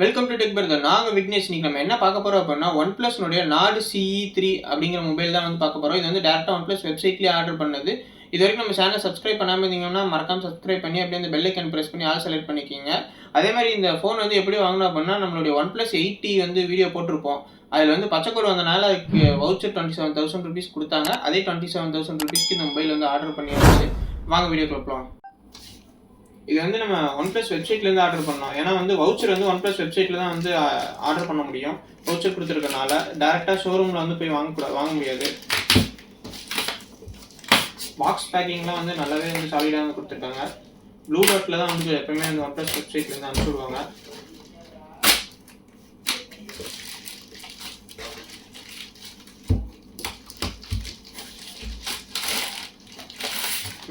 Welcome to tech brother. நாங்கள் விக்னேஷ். இன்னைக்கு நம்ம என்ன பார்க்க போகிறோம் அப்படின்னா OnePlus Nord CE3 அப்படிங்கிற மொபைல் தான் வந்து பார்க்க போகிறோம். இது வந்து டேரெக்டாக OnePlus வெப்சைட்லேயே ஆர்டர் பண்ணது. இது வரைக்கும் நம்ம சேனலை சப்ஸ்கிரைப் பண்ணாமல் இருந்தீங்கன்னா மறக்காம சப்ஸ்கிரைப் பண்ணி அப்படியே அந்த பெல் ஐக்கன் ப்ரெஸ் பண்ணி ஆல் செலக்ட் பண்ணிக்கிங்க. அதே மாதிரி இந்த ஃபோன் வந்து எப்படி வாங்கணும் அப்படின்னா நம்மளுடைய OnePlus 8T வந்து வீடியோ போட்டிருப்போம். அதில் வந்து பச்சைக்கோடு வந்தனால அதுக்கு வவுச்சர் 27,000 rupees கொடுத்தாங்க. அதே 27,000 rupeesக்கு இந்த மொபைல் வந்து ஆர்டர் பண்ணி வச்சு வாங்க வீடியோ கொடுப்போம். இது வந்து நம்ம OnePlus வெப்சைட்லேருந்து ஆர்டர் பண்ணோம். ஏன்னா வந்து வவுச்சர் வந்து OnePlus வெப்சைட்டில் தான் வந்து ஆர்டர் பண்ண முடியும். வவுச்சர் கொடுத்துருக்கனால டேரெக்டாக ஷோரூமில் வந்து போய் வாங்க முடியாது. பாக்ஸ் பேக்கிங்லாம் வந்து நல்லாவே வந்து சாலிடாக வந்து கொடுத்துருக்காங்க. ப்ளூ டாட்டில் தான் வந்து எப்பவுமே வந்து OnePlus வெப்சைட்லேருந்து அனுப்பிச்சுடுவாங்க.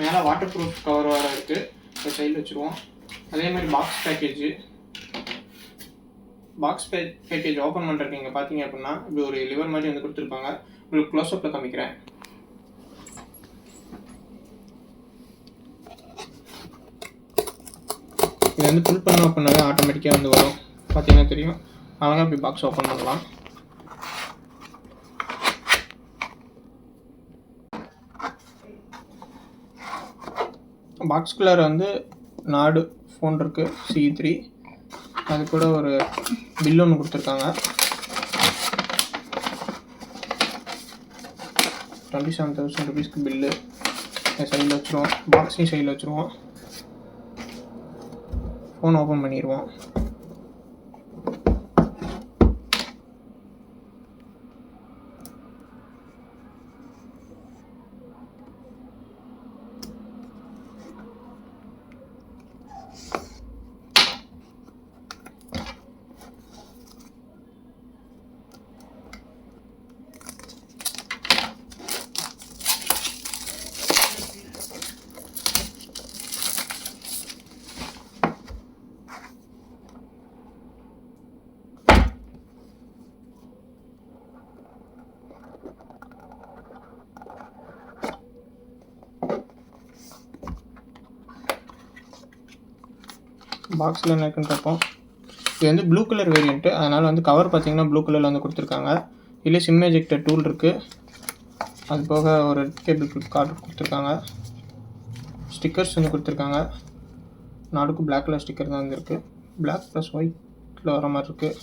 மேலே வாட்டர் ப்ரூஃப் கவர் வர இருக்குது. சைடில் வச்சுருவோம். அதே மாதிரி பாக்ஸ் பேக்கேஜ் ஓப்பன் பண்ணுறதுக்கு இங்கே பார்த்தீங்க அப்படின்னா இப்படி ஒரு லிவர் மாதிரி வந்து கொடுத்துருப்பாங்க. உங்களுக்கு க்ளோஸ்அப்பில் காமிக்கிறேன். இது வந்து புல் பண்ணோம் அப்படின்னாவே ஆட்டோமேட்டிக்காக வந்து வரும். பார்த்தீங்கன்னா தெரியும். அழகாக இப்படி பாக்ஸ் ஓப்பன் பண்ணலாம். பாக்ஸ்குள்ளார வந்து நாடு ஃபோன் இருக்குது CE3. அது கூட ஒரு பில் ஒன்று கொடுத்துருக்காங்க. 27,000 rupeesக்கு பில்லு சைடில் வச்சுருவோம். பாக்ஸையும் சைடில் வச்சுருவோம். ஃபோன் ஓப்பன் பண்ணிடுவோம். பாக்ஸில் என்ன இருக்குன்னு பார்ப்போம். இது வந்து ப்ளூ கலர் வேரியண்ட்டு. அதனால் வந்து கவர் பார்த்தீங்கன்னா ப்ளூ கலரில் வந்து கொடுத்துருக்காங்க. இதிலே சிம் எஜெக்டர் டூல் இருக்குது. அது போக ஒரு கேபிள் கார்டு கொடுத்துருக்காங்க. ஸ்டிக்கர்ஸ் வந்து கொடுத்துருக்காங்க. நாடுக்கு பிளாக் கலர் ஸ்டிக்கர் தான் வந்துருக்கு. பிளாக் ப்ளஸ் ஒயிட்டில் வர மாதிரி இருக்குது.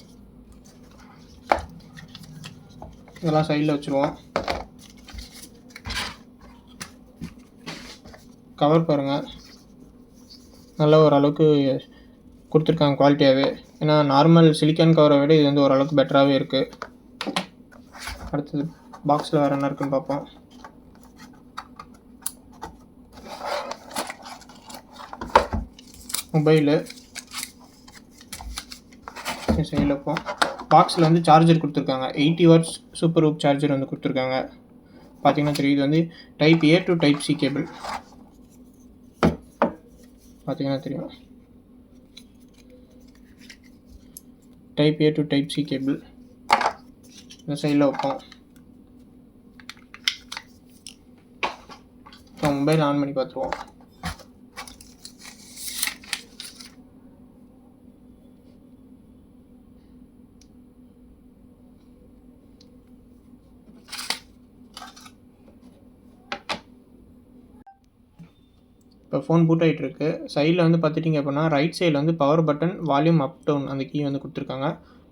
இதெல்லாம் சைடில் வச்சுருவோம். கவர் பாருங்கள், நல்ல ஓரளவுக்கு கொடுத்துருக்காங்க குவாலிட்டியாகவே. ஏன்னா நார்மல் சிலிக்கான் கவரை விட இது வந்து ஓரளவுக்கு பெட்டராகவே இருக்குது. அடுத்தது பாக்ஸில் வேறு என்ன இருக்குன்னு பார்ப்போம். மொபைலு சைடில் வைப்போம். பாக்ஸில் வந்து சார்ஜர் கொடுத்துருக்காங்க. 80 watts சூப்பர் ஹூப் சார்ஜர் வந்து கொடுத்துருக்காங்க. பார்த்தீங்கன்னா தெரியும். இது வந்து type A to type C cable. பார்த்தீங்கன்னா தெரியும். Type A to type C cable இந்த சைடில் வைப்போம். இப்போ மொபைல் ஆன் பண்ணி பார்த்துருவோம். இப்போ ஃபோன் பூட் ஆகிட்டு இருக்கு. சைடில் வந்து பார்த்துட்டிங்க அப்படின்னா ரைட் சைடில் வந்து power button, volume up down அந்த கீ வந்து கொடுத்துருக்காங்க.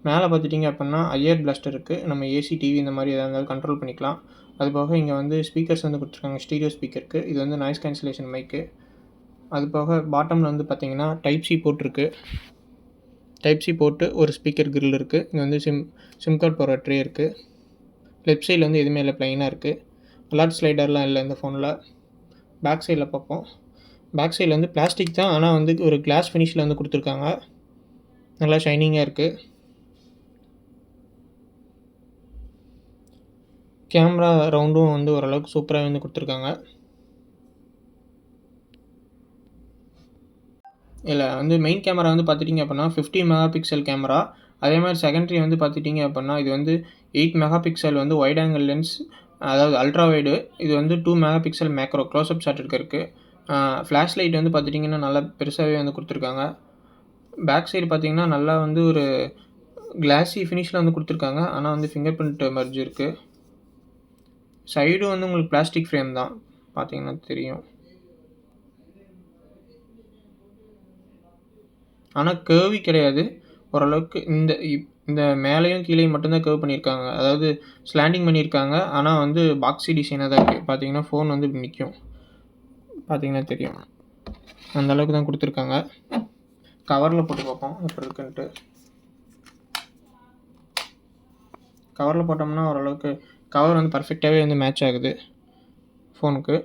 மேலே பார்த்துட்டிங்க அப்படின்னா ஐஆர் பிளாஸ்டர் இருக்குது. நம்ம AC TV இந்த மாதிரி எதாவது இருந்தாலும் கண்ட்ரோல் பண்ணிக்கலாம். அது போக இங்கே வந்து ஸ்பீக்கர்ஸ் வந்து கொடுத்துருக்காங்க. ஸ்டீரியோ ஸ்பீக்கருக்கு. இது வந்து நாய்ஸ் கேன்சலேஷன் மைக்கு. அது போக பாட்டமில் வந்து பார்த்திங்கன்னா டைப் C போர்ட் இருக்குது. டைப் C போட்டு ஒரு ஸ்பீக்கர் கிரில் இருக்குது. இங்கே வந்து சிம் கார்டு போகிற ட்ரே இருக்குது. லெஃப்ட் சைடில் வந்து எதுவுமே இல்லை, ப்ளைனாக இருக்குது. அலர்ட் ஸ்லைடர்லாம் இல்லை இந்த ஃபோனில். பேக் சைடில் பார்ப்போம். பேக் சைடில் வந்து பிளாஸ்டிக் தான், ஆனால் வந்து ஒரு கிளாஸ் ஃபினிஷில் வந்து கொடுத்துருக்காங்க. நல்லா ஷைனிங்காக இருக்குது. கேமரா ரவுண்டும் வந்து ஓரளவுக்கு சூப்பராக வந்து கொடுத்துருக்காங்க. இதில் வந்து மெயின் கேமரா வந்து பார்த்துட்டிங்க அப்படின்னா 50 MP கேமரா. அதே மாதிரி செகண்டரி வந்து பார்த்துட்டிங்க அப்படின்னா இது வந்து 8 MP வந்து வைட் ஆங்கிள் லென்ஸ், அதாவது அல்ட்ரா வைடு. இது வந்து 2 MP மேக்ரோ க்ளோஸ்அப் ஷாட் இருக்குது. ஃப்ளாஷ் லைட் வந்து பார்த்துட்டிங்கன்னா நல்லா பெருசாகவே வந்து கொடுத்துருக்காங்க. பேக் சைடு பார்த்தீங்கன்னா நல்லா வந்து ஒரு கிளாஸி ஃபினிஷில் வந்து கொடுத்துருக்காங்க. ஆனால் வந்து ஃபிங்கர் பிரிண்ட் மர்ஜ் இருக்குது. சைடும் வந்து உங்களுக்கு பிளாஸ்டிக் ஃப்ரேம் தான், பார்த்தீங்கன்னா தெரியும். ஆனால் கேர்வி கிடையாது. ஓரளவுக்கு இந்த மேலேயும் கீழேயும் மட்டும்தான் கேர்வ் பண்ணியிருக்காங்க. அதாவது ஸ்லாண்டிங் பண்ணியிருக்காங்க. ஆனால் வந்து பாக்ஸி டிசைனாக தான் இருக்குது. பார்த்தீங்கன்னா ஃபோன் வந்து இப்படி நிற்கும், பார்த்தீங்கன்னா தெரியும். அந்த அளவுக்கு தான் கொடுத்துருக்காங்க. கவரில் போட்டு பார்ப்போம் எப்படி இருக்குன்ட்டு. கவரில் போட்டோம்னா ஓரளவுக்கு கவர் வந்து பர்ஃபெக்டாகவே வந்து மேட்ச் ஆகுது ஃபோனுக்கு.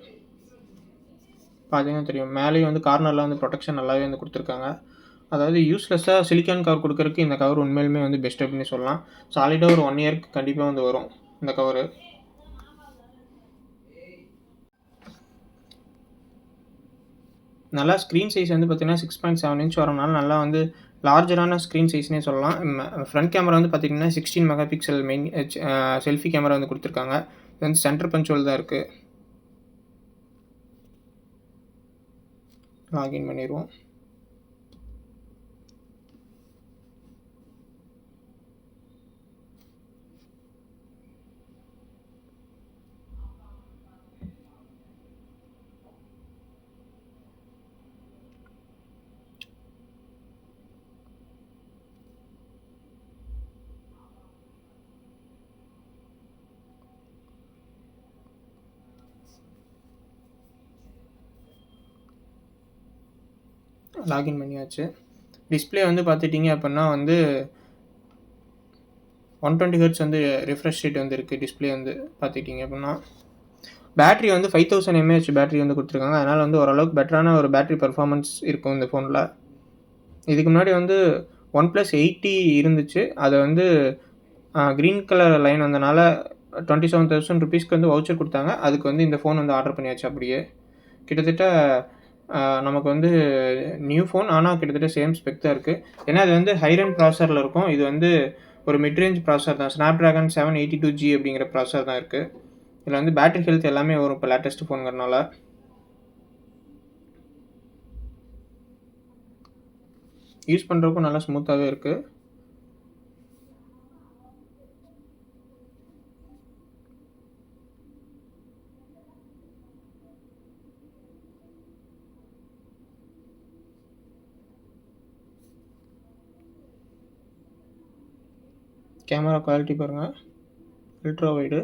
பார்த்தீங்கன்னா தெரியும். மேலேயும் வந்து கார்னரில் வந்து ப்ரொடெக்ஷன் நல்லாவே வந்து கொடுத்துருக்காங்க. அதாவது யூஸ்லெஸ்ஸாக சிலிக்கான் கவர் கொடுக்கறதுக்கு இந்த கவர் உண்மையிலுமே வந்து பெஸ்ட் அப்படின்னு சொல்லலாம். சாலிடாக ஒரு 1 இயர்க்கு கண்டிப்பாக வந்து வரும் இந்த கவரு. நல்லா ஸ்க்ரீன் சைஸ் வந்து பார்த்திங்கன்னா 6.7 இன்ச் வரனால நல்லா வந்து லார்ஜரான ஸ்க்ரீன் சைஸ்னே சொல்லலாம். ஃப்ரண்ட் கேமரா வந்து பார்த்திங்கன்னா 16 mega pixel main selfie camera வந்து கொடுத்துருக்காங்க. இது வந்து சென்டர் பஞ்சுவல் தான் இருக்குது. லாகின் பண்ணிடுவோம். லாகின் பண்ணியாச்சு. டிஸ்பிளே வந்து பார்த்துட்டிங்க அப்படின்னா வந்து 120 Hz வந்து ரிஃப்ரெஷ் ரேட் வந்து இருக்குது. டிஸ்பிளே வந்து பார்த்துக்கிட்டிங்க அப்படின்னா பேட்ரி வந்து 5000 mAh பேட்ரி வந்து கொடுத்துருக்காங்க. அதனால் வந்து ஓரளவுக்கு பெட்டரான ஒரு பேட்ரி பர்ஃபார்மன்ஸ் இருக்கும் இந்த ஃபோனில். இதுக்கு முன்னாடி வந்து OnePlus 8T இருந்துச்சு. அதை வந்து க்ரீன் கலர் லைன் வந்தனால 27,000 ருபீஸ்க்கு வந்து வவுச்சர் கொடுத்தாங்க. அதுக்கு வந்து இந்த ஃபோன் வந்து ஆர்டர் பண்ணியாச்சு. அப்படியே கிட்டத்தட்ட நமக்கு வந்து நியூ ஃபோன், ஆனால் கிட்டத்தட்ட சேம் ஸ்பெக் தான் இருக்குது. ஏன்னா அது வந்து ஹைரண்ட் ப்ராசரில் இருக்கும். இது வந்து ஒரு மிட்ரேஞ்ச் ப்ராசர் தான். Snapdragon 782G அப்படிங்கிற ப்ராசர் தான் இருக்குது. இதில் வந்து பேட்டரி ஹெல்த் எல்லாமே வரும் இப்போ லேட்டஸ்ட் ஃபோனுங்கிறனால. யூஸ் பண்ணுறதுக்கும் நல்லா ஸ்மூத்தாகவே இருக்குது. கேமரா குவாலிட்டி பாருங்கள், அல்ட்ரா வைடு.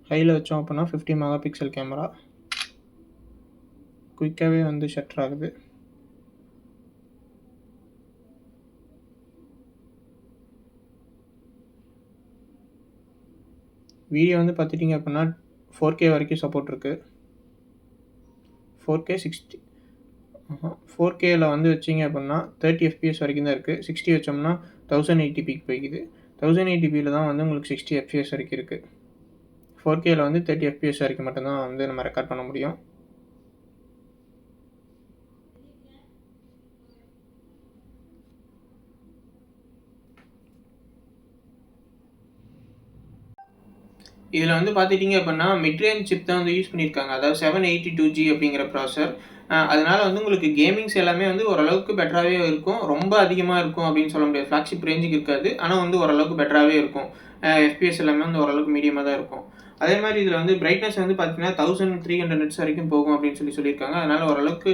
ஹையில் வச்சோம் அப்படின்னா 50 மெகா பிக்சல் கேமரா. குயிக்காகவே வந்து ஷட்டர் ஆகுது. வீடியோ வந்து பார்த்துட்டிங்க அப்படின்னா 4K வரைக்கும் சப்போர்ட் இருக்குது. 4K 60 4Kயில் வந்து வச்சிங்க அப்படின்னா 30 FPS வரைக்கும் தான் இருக்குது. 60 வச்சோம்னா 1080pக்கு போய்க்குது. 1080pயில் தான் வந்து உங்களுக்கு 60 FPS வரைக்கும் இருக்குது. 4Kயில் வந்து 30 FPS வரைக்கும் மட்டும்தான் வந்து நம்ம ரெக்கார்ட் பண்ண முடியும். இதில் வந்து பார்த்துட்டிங்க அப்படின்னா மிட்ரேஞ்ச் சிப் தான் வந்து யூஸ் பண்ணியிருக்காங்க. அதாவது 782G அப்படிங்கிற ப்ராசர். அதனால் வந்து உங்களுக்கு கேமிங்ஸ் எல்லாமே வந்து ஓரளவுக்கு பெட்டராகவே இருக்கும். ரொம்ப அதிகமாக இருக்கும் அப்படின்னு சொல்ல முடியாது. ஃப்ளாக்ஷிப் ரேஞ்சுக்கு இருக்காது, ஆனால் வந்து ஓரளவுக்கு பெட்டராகவே இருக்கும். FPS எல்லாமே வந்து ஓரளவுக்கு மீடியமாக தான் இருக்கும். அதே மாதிரி இதில் வந்து பிரைட்னஸ் வந்து பார்த்தீங்கன்னா 1300 nits வரைக்கும் போகும் அப்படின்னு சொல்லியிருக்காங்க. அதனால் ஓரளவுக்கு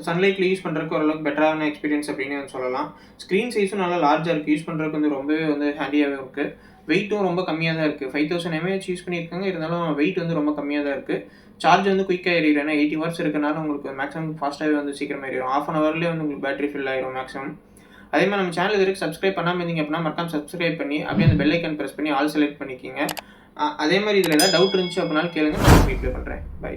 சன்லைட்டில் யூஸ் பண்ணுறதுக்கு ஓரளவுக்கு பெட்டரான எக்ஸ்பீரியன்ஸ் அப்படின்னு சொல்லலாம். ஸ்க்ரீன் சைஸும் நல்லா லார்ஜாக இருக்குது. யூஸ் பண்ணுறதுக்கு வந்து ரொம்பவே வந்து ஹேண்டியாகவே இருக்குது. வெயிட்டும் ரொம்ப கம்மியாக தான் இருக்குது. 5000 mAh யூஸ் பண்ணியிருக்காங்க. இருந்தாலும் வெயிட் வந்து ரொம்ப கம்மியாக தான் இருக்குது. சார்ஜ் வந்து குயிக்காக ஏறிடும். ஏன்னா 80 watts இருக்கனால உங்களுக்கு மேக்ஸிமம் ஃபாஸ்ட்டாகவே வந்து சீக்கிரமாக ஏறிடும். ½ an hourலேயே வந்து உங்களுக்கு பேட்டரி ஃபில் ஆயிரும் மேக்ஸிமம். அதே மாதிரி நம்ம சேனல் இதுவரைக்கும் சப்ஸ்கிரைப் பண்ணாமல் இருந்தீங்க அப்படின்னா மறக்காம சப்ஸ்கிரைப் பண்ணி அப்படியே அந்த பெல் ஐக்கன் ப்ரெஸ் பண்ணி ஆல் செலக்ட் பண்ணிக்கிங்க. அதே மாதிரி இதில் ஏதாவது டவுட் இருந்துச்சு அப்படின்னாலும் கேளுங்க, நான் ரிப்ளை பண்ணுறேன். பை.